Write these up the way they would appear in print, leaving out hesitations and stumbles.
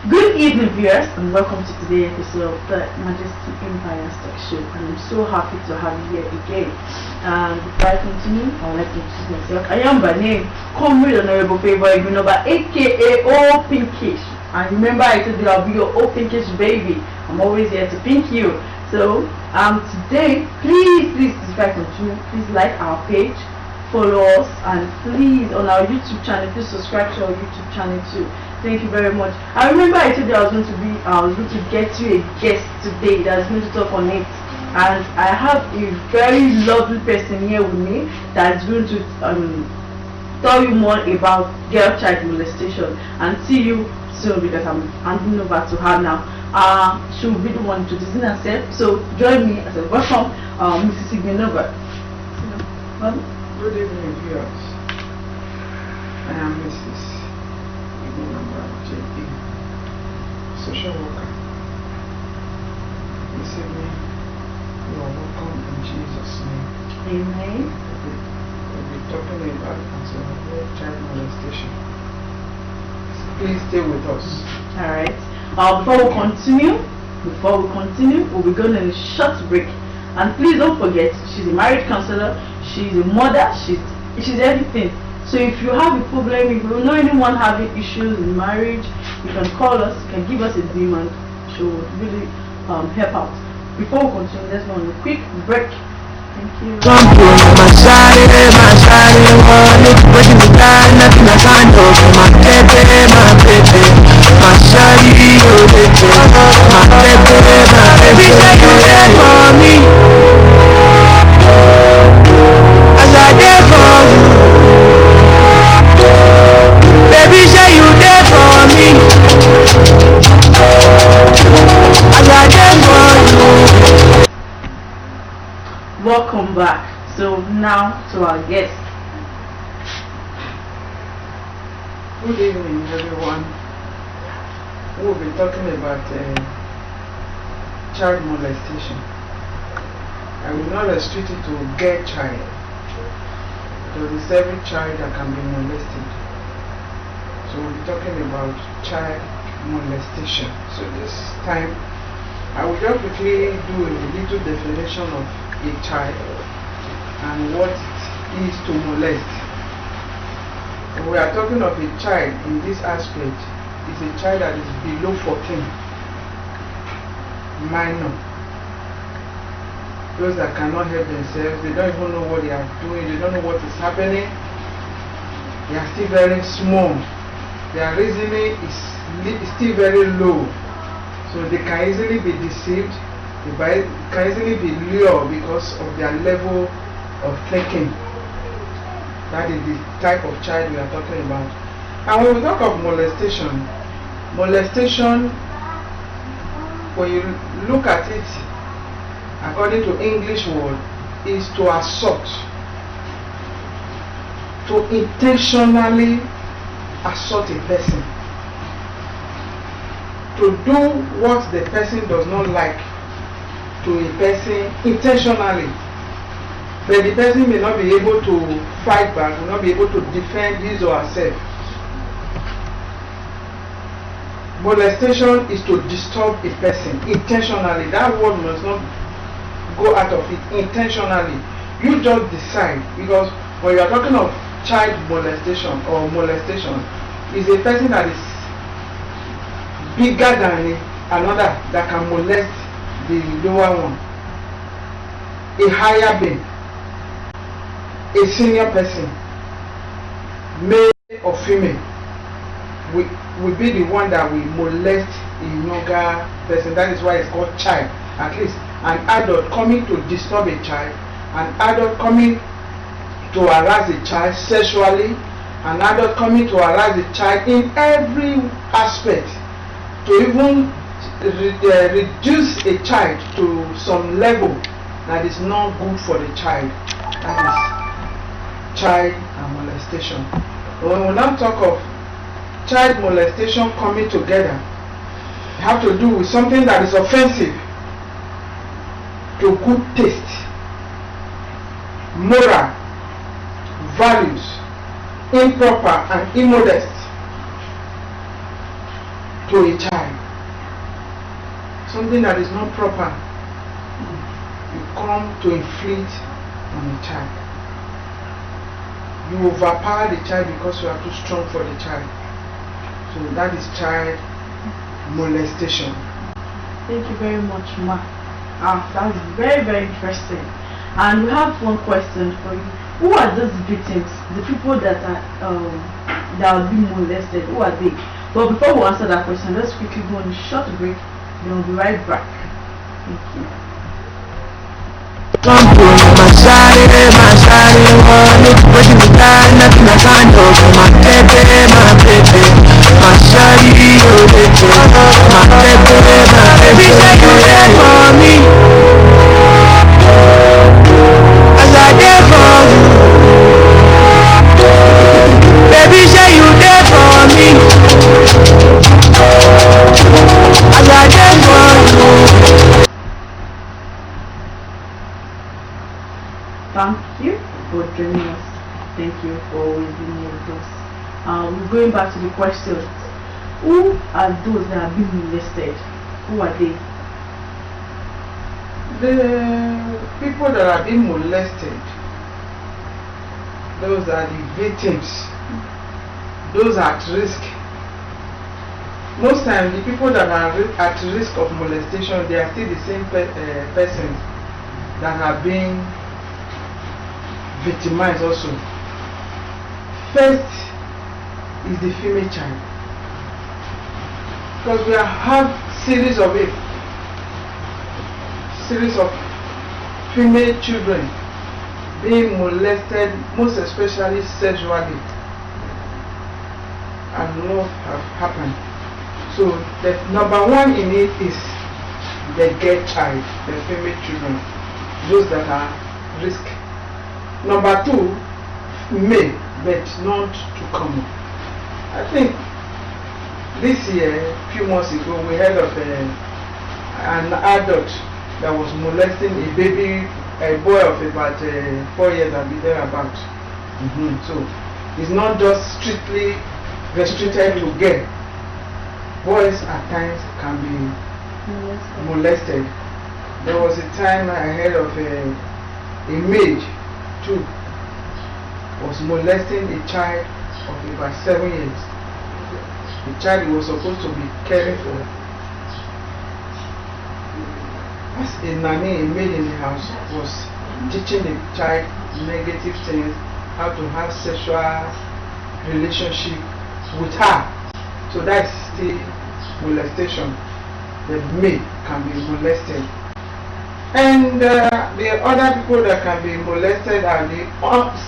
Good evening, viewers, and welcome to today's episode of the Majesty Empire Stock Show. And I'm so happy to have you here again. Before I continue, I would like to introduce myself. I am by name Comrade Honorable Favour Igbinoba, aka Opinkish. And remember, I told you I'll be your Opinkish baby. I'm always here to pink you. So, today, please, if I continue, please like our page, follow us, and please on our YouTube channel, please subscribe to our YouTube channel too. Thank you very much. I remember I told you I was going to get you a guest today that's going to talk on it, and I have a very lovely person here with me that's going to tell you more about girl child molestation. And see you soon because I'm handing over to her now. She will be the one introducing herself. So join me as I welcome Mrs. Igbinoba. Good evening, viewers. I am Mrs. Igbinoba JP, social worker. This evening, you are welcome in Jesus' name. Amen. We'll be talking about child molestation. Please stay with us. Alright. Before we continue, we'll be going on a short break. And please don't forget, she's a marriage counselor, she's a mother, she's everything. So if you have a problem, if you know anyone having issues in marriage, you can call us, you can give us a DM, and she will really help out. Before we continue, let's go on a quick break. Thank you. Welcome back. So now to our guest. Good evening, everyone. We'll be talking about child molestation. I will not restrict it to girl child, because it's every child that can be molested. So we'll be talking about child molestation. So this time, I will just quickly do a little definition of a child and what it is to molest. When we are talking of a child in this aspect, it's a child that is below 14, minor, those that cannot help themselves, they don't even know what they are doing, they don't know what is happening, they are still very small, their reasoning is still very low, so they can easily be deceived, they can easily be lured because of their level of thinking. That is the type of child we are talking about. And when we talk of molestation, when you look at it according to English word, is to assault, to intentionally assault a person, to do what the person does not like to a person intentionally, but the person may not be able to fight back, will not be able to defend his or herself. Molestation is to disturb a person intentionally. That word must not go out of it. Intentionally, you just decide, because when you are talking of child molestation or molestation, is a person that is bigger than another that can molest the lower one, a higher being, a senior person, male or female, will be the one that will molest a younger person. That is why it's called child. At least an adult coming to disturb a child, an adult coming to harass a child sexually, an adult coming to harass a child in every aspect, to even reduce a child to some level that is not good for the child. That is child and molestation. When we now talk of child molestation coming together, it have to do with something that is offensive to good taste, moral values, improper and immodest to a child. something that is not proper, you come to inflict on a child. You overpower the child because you are too strong for the child. So that is child molestation. Thank you very much, Ma. That's very, very interesting. And we have one question for you. Who are those victims? The people that are being molested, who are they? But before we answer that question, let's quickly go on a short break. Then we'll be right back. Thank you. Thank you for joining us. Thank you for always being here with us. We're going back to the question. Who are those that are being molested? Who are they? The people that are being molested, those are the victims. Those are at risk. Most times the people that are at risk of molestation, they are still the same persons that are being victimized also. First is the female child, because we have series of female children being molested, most especially sexually, and what have happened. So the number one in it is the girl child, the female children, those that are at risk. Number two, male, but not too common. I think this year, a few months ago, we heard of an adult that was molesting a boy of about 4 years and thereabout. So it's not just strictly restricted to girls. Boys at times can be molested. There was a time I heard of a maid too was molesting a child of about 7 years. The child he was supposed to be caring for. As a nanny, a maid in the house, was teaching the child negative things, how to have sexual relationship with her. So that's still molestation. The maid can be molested. And the other people that can be molested are the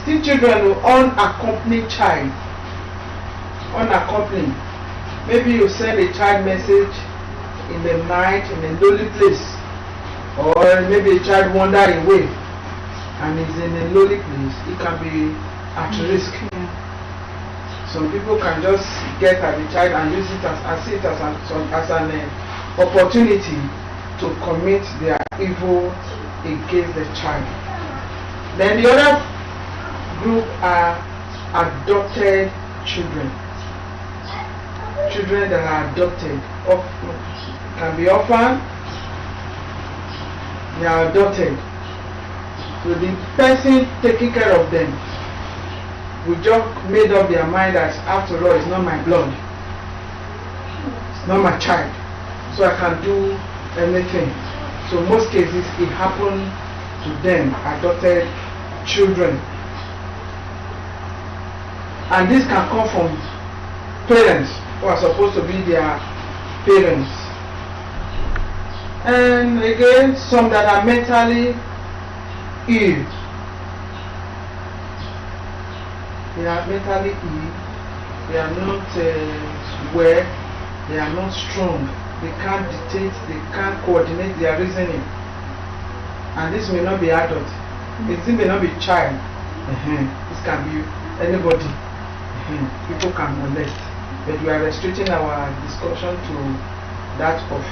still children with unaccompanied child. Unaccompanied. Maybe you send a child message in the night in a lonely place, or maybe a child wander away and is in a lonely place. It can be at risk. Some people can just get at the child and use it as an opportunity to commit their evil against the child. Then the other group are adopted children. Children that are adopted can be orphaned. They are adopted. So the person taking care of them will just made up their mind that after all it's not my blood, it's not my child, so I can do anything. So most cases it happens to them, adopted children. And this can come from parents who are supposed to be their parents. And again, some that are mentally ill. They are mentally ill, they are not well, they are not strong, they can't dictate, they can't coordinate their reasoning. And this may not be adult, this may not be child. This can be anybody. People can molest, but we are restricting our discussion to that of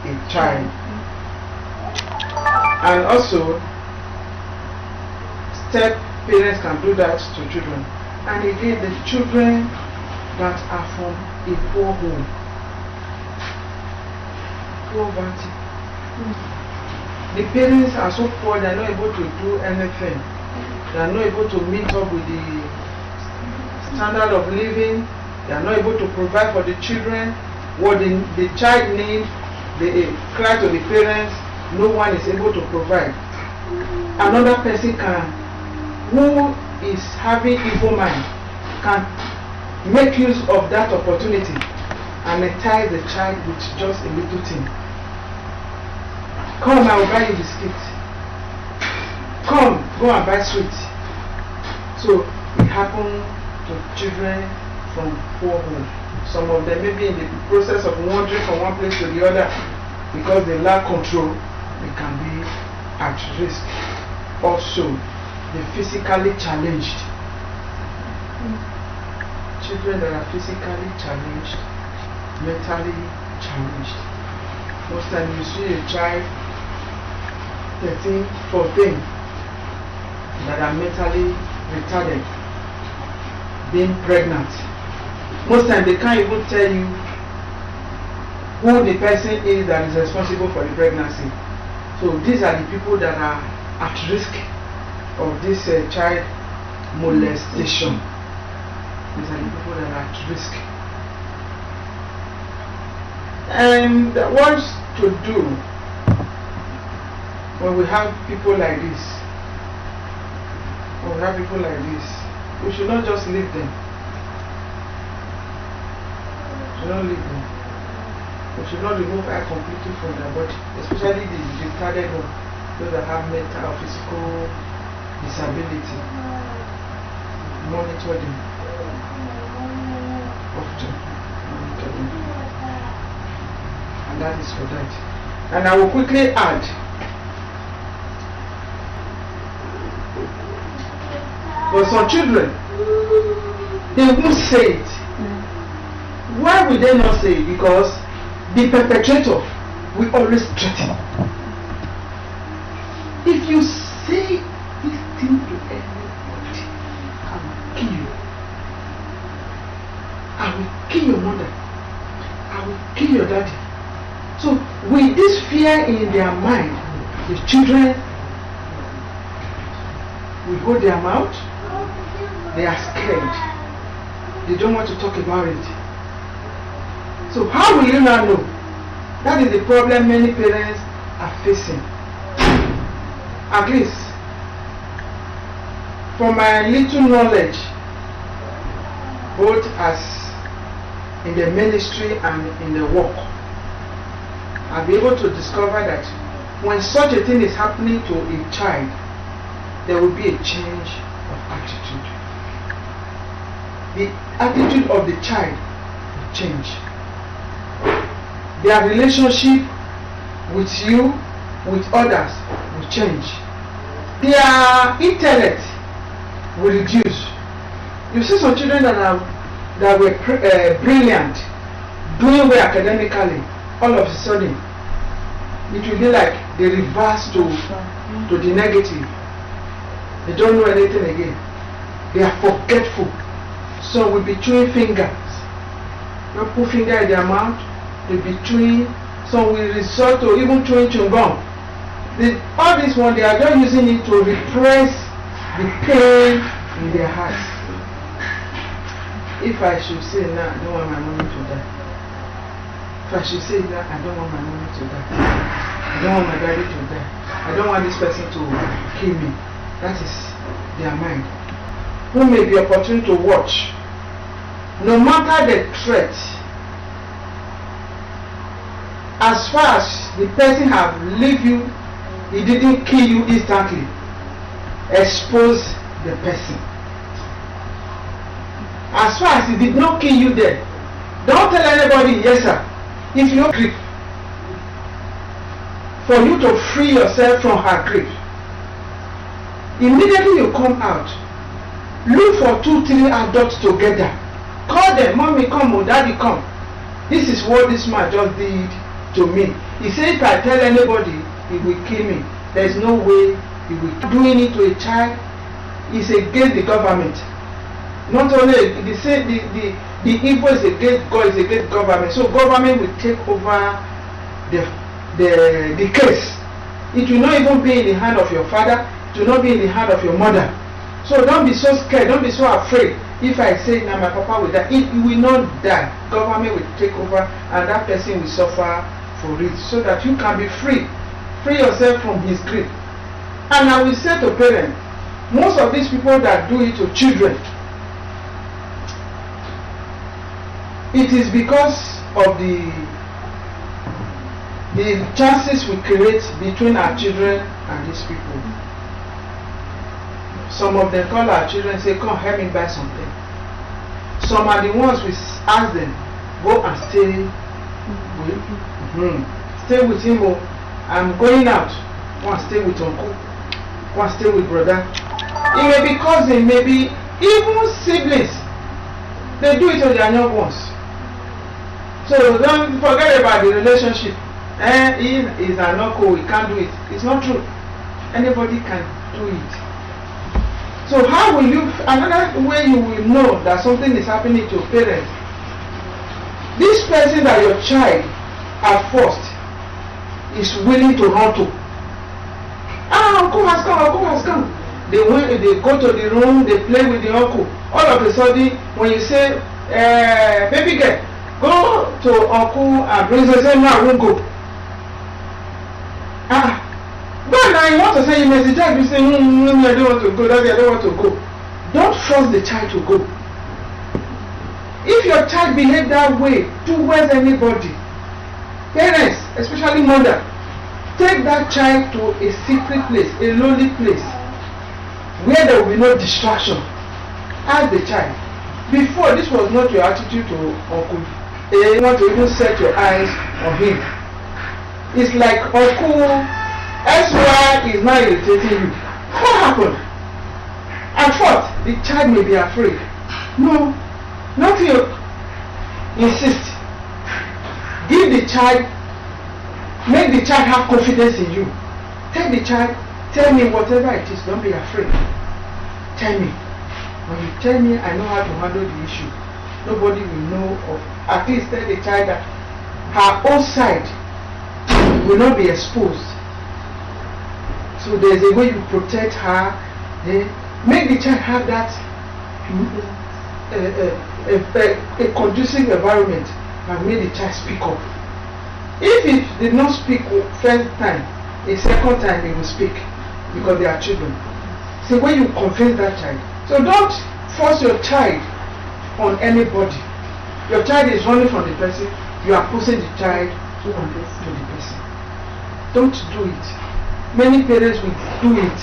a child. And also, step parents can do that to children. And again, the children that are from a poor home. Poverty. The parents are so poor, they are not able to do anything. They are not able to meet up with the standard of living. They are not able to provide for the children. What the child needs, they cry to the parents. No one is able to provide. Another person who is having evil mind, can make use of that opportunity and entice the child with just a little thing. Come, I will buy you biscuit. Come, go and buy sweet. So it happened to children from poor home. Some of them may be in the process of wandering from one place to the other because they lack control. They can be at risk. Also, the physically challenged. Children that are physically challenged, mentally challenged. Most times you see a child 13, 14 that are mentally retarded being pregnant. Most times they can't even tell you who the person is that is responsible for the pregnancy. So these are the people that are at risk of this child molestation. These are the people that are at risk. And what to do when we have people like this? When we have people like this, we should not just leave them. We should not leave them. We should not remove eye completely from their body, especially the retarded one, those that have mental or physical disability. Monitor them often. Monitor them. And that is for that. And I will quickly add, for some children, they won't say it. Why would they not say it? Because the perpetrator will always threaten. If you say this thing to anybody, I will kill you. I will kill your mother. I will kill your daddy. So with this fear in their mind, the children will hold their mouth. They are scared. They don't want to talk about it. So how will you not know? That is the problem many parents are facing. At least, from my little knowledge, both as in the ministry and in the work, I'll be able to discover that when such a thing is happening to a child, there will be a change of attitude. The attitude of the child will change. Their relationship with you, with others, will change. Their intellect will reduce. You see some children that were brilliant, doing well academically, all of a sudden, it will be like they reverse to the negative. They don't know anything again. They are forgetful. Some will be chewing fingers. They'll put finger in their mouth. They'll be chewing. Some will resort to even chewing chewing gum. All this one, they are just using it to repress the pain in their hearts. If I should say now, I don't want my mommy to die. If I should say that, I don't want my mommy to die. I don't want my daddy to die. I don't want this person to kill me. That is their mind. Who may be opportune to watch. No matter the threat, as far as the person have leave you, he didn't kill you instantly. Expose the person. As far as he did not kill you there, don't tell anybody, yes sir. If you grief, for you to free yourself from her grief, immediately you come out, look for 2-3 adults together. Call them, mommy come or daddy come. This is what this man just did to me. He said if I tell anybody, he will kill me. There is no way he will. Doing it to a child is against the government. Not only the evil is against God, is against government. So government will take over the case. It will not even be in the hand of your father. It will not be in the hand of your mother. So don't be so scared. Don't be so afraid. If I say now my papa will die, it will not die. Government will take over and that person will suffer for it, so that you can be free. Free yourself from his grip. And I will say to parents, most of these people that do it to children, it is because of the chances we create between our children and these people. Some of them call our children and say, come help me buy something. Some are the ones we ask them, go and stay with, stay with him. Oh, I'm going out. Go and stay with uncle. Go and stay with brother. It may be cousin, maybe even siblings. They do it to their young ones. So don't forget about the relationship. He is an uncle, he can't do it. It's not true. Anybody can do it. So how will you, another way you will know that something is happening to your parents, this person that your child at first is willing to run to. Uncle has come, uncle has come. They go to the room, they play with the uncle. All of a sudden, when you say, baby girl, go to uncle and bring say, no, I won't go. But now you want to say, you must the child, you say, I don't want to go, daddy, I don't want to go. Don't force the child to go. If your child behaves that way towards anybody, parents, especially mother, take that child to a secret place, a lonely place, where there will be no distraction. Ask the child. Before, this was not your attitude to uncle. You want to even set your eyes on him. It's like uncle SY is now irritating you. What happened? At first, the child may be afraid. No, not you. Insist. Give the child, make the child have confidence in you. Tell the child, tell me whatever it is, don't be afraid. Tell me. When you tell me, I know how to handle the issue. Nobody will know of. At least tell the child that her own side will not be exposed. So there's a way you protect her. Make the child have that a conducive environment and make the child speak up. If it did not speak first time, a second time they will speak because they are children. So when you convince that child, so don't force your child on anybody. Your child is running from the person, you are pushing the child to the person. Don't do it. Many parents will do it.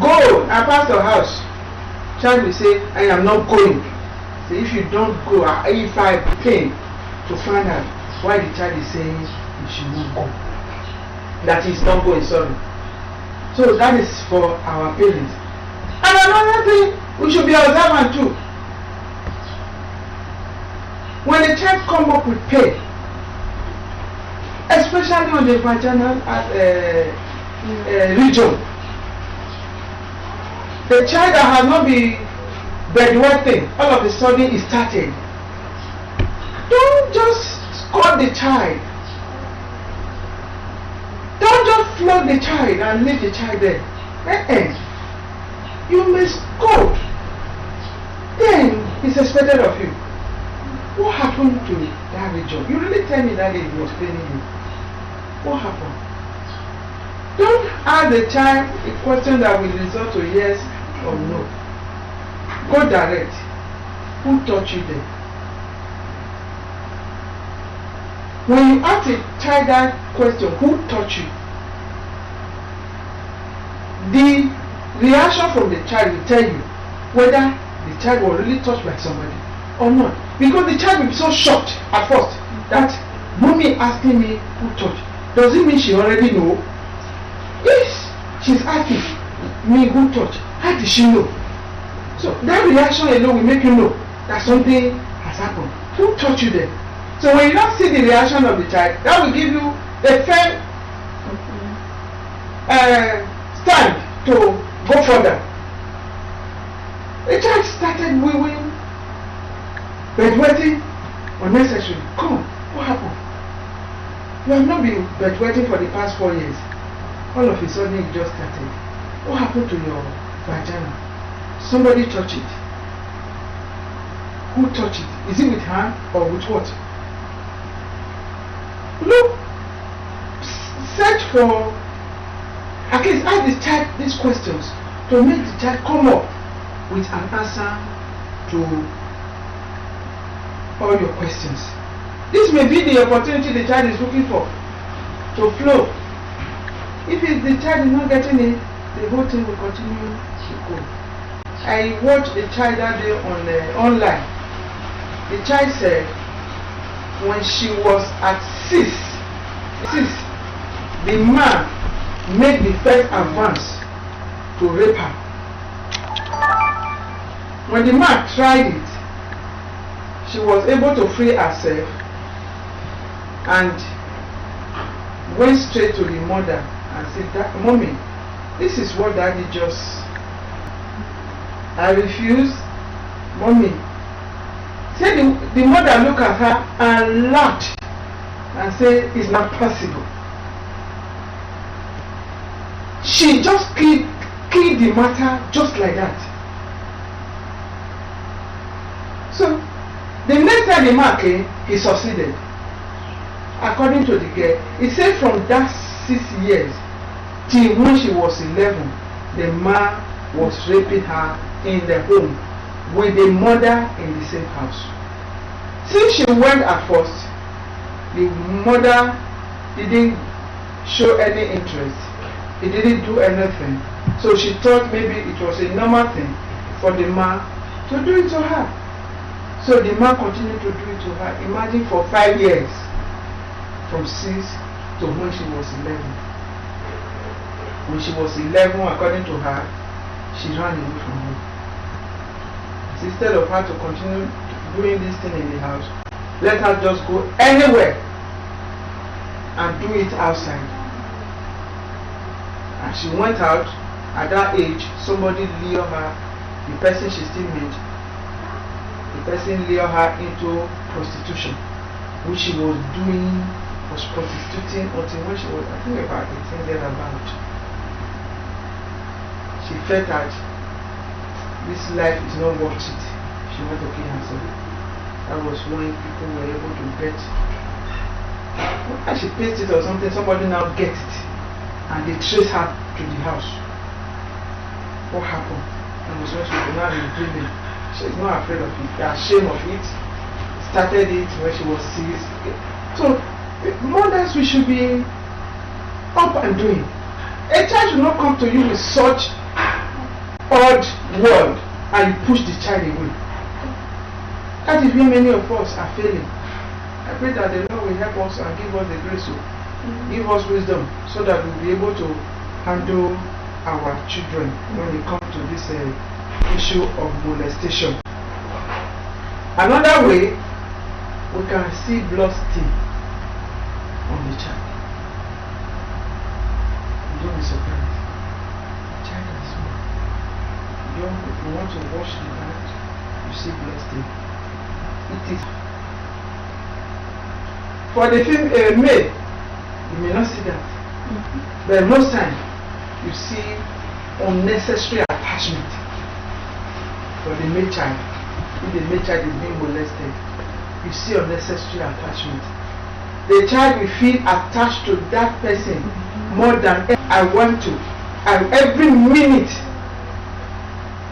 Go and pass your house. Child will say, I am not going. So if you don't go, if I came to find out why the child is saying she won't go, that is not going, sorry. So that is for our parents. And another thing, we should be observant too. When a child come up with pain, especially on the vaginal region, the child that has not been bedwetting, all of a sudden is started. Don't just scold the child. Don't just flog the child and leave the child there. You may scold. Then it's expected of you. What happened to that region? You really tell me that it was paining you. What happened? Don't ask the child a question that will result to yes or no. Go direct. Who taught you then? When you ask a child that question, who taught you? The reaction from the child will tell you whether the child was really touched by somebody or not. Because the child will be so shocked at first that mommy asking me who touched. Does it mean she already know? Yes, she's asking me who touched. How did she know? So that reaction alone will make you know that something has happened. Who taught you then? So when you don't see the reaction of the child, that will give you a fair stand to go further. The child started weeping, bedwetting, unnecessary. Come on, what happened? You have not been bedwetting for the past 4 years. All of a sudden it just started. What happened to your vagina? Somebody touched it. Who touched it? Is it with hand or with what? Look, search for, at least ask the child these questions to make the child come up with an answer to all your questions. This may be the opportunity the child is looking for to flow. If the child is not getting it, the whole thing will continue to go. I watched a child that day online. The child said when she was at 6, the man made the first advance to rape her. When the man tried it, she was able to free herself and went straight to the mother and said, "Mommy, this is what daddy just..." I refuse. Mommy. Say the mother looked at her and laughed and said, "It's not possible." She just killed the matter just like that. So the next time the man came, he succeeded. According to the girl, he said from that 6 years till when she was 11, the man was raping her in the home with the mother in the same house. Since she went at first, the mother didn't show any interest. He didn't do anything. So she thought maybe it was a normal thing for the man to do it to her. So the man continued to do it to her. Imagine for 5 years, from 6 to when she was 11. When she was 11, according to her, she ran away from home. So instead of her to continue doing this thing in the house, let her just go anywhere and do it outside. And she went out. At that age, somebody lured her, the person she still met, the person lured her into prostitution, which she was doing, was prostituting until when she was, I think, about 18 years about. She felt that this life is not worth it. She wanted to kill herself. That was when people were able to get, as she pasted it or something, somebody now gets it and they trace her to the house. What happened? It was when she was now dreaming. She's not afraid of it. They're ashamed of it. Started it when she was 6. So mothers, we should be up and doing. A child should not come to you with such odd word and you push the child away. That is where many of us are failing. I pray that the Lord will help us and give us the grace to give us wisdom so that we'll be able to handle our children when it comes to this issue of molestation. Another way, we can see blood stain on the child. Don't be surprised. The child is small. If you want to wash the hand, you see blood stain. It is for the male, you may not see that. But most times you see unnecessary attachment for the male child. If the male child is being molested, you see unnecessary attachment. The child will feel attached to that person more than I want to. And every minute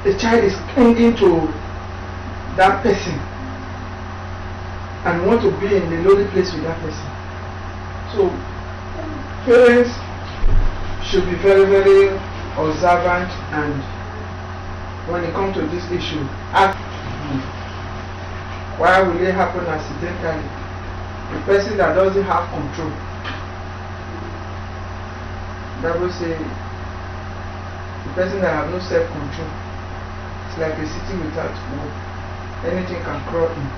the child is clinging to that person and want to be in the lonely place with that person. So parents should be very, very observant, and when it comes to this issue, ask why will it happen accidentally? The person that doesn't have control. That will say the person that have no self-control. It's like a city without wall. Anything can crawl in.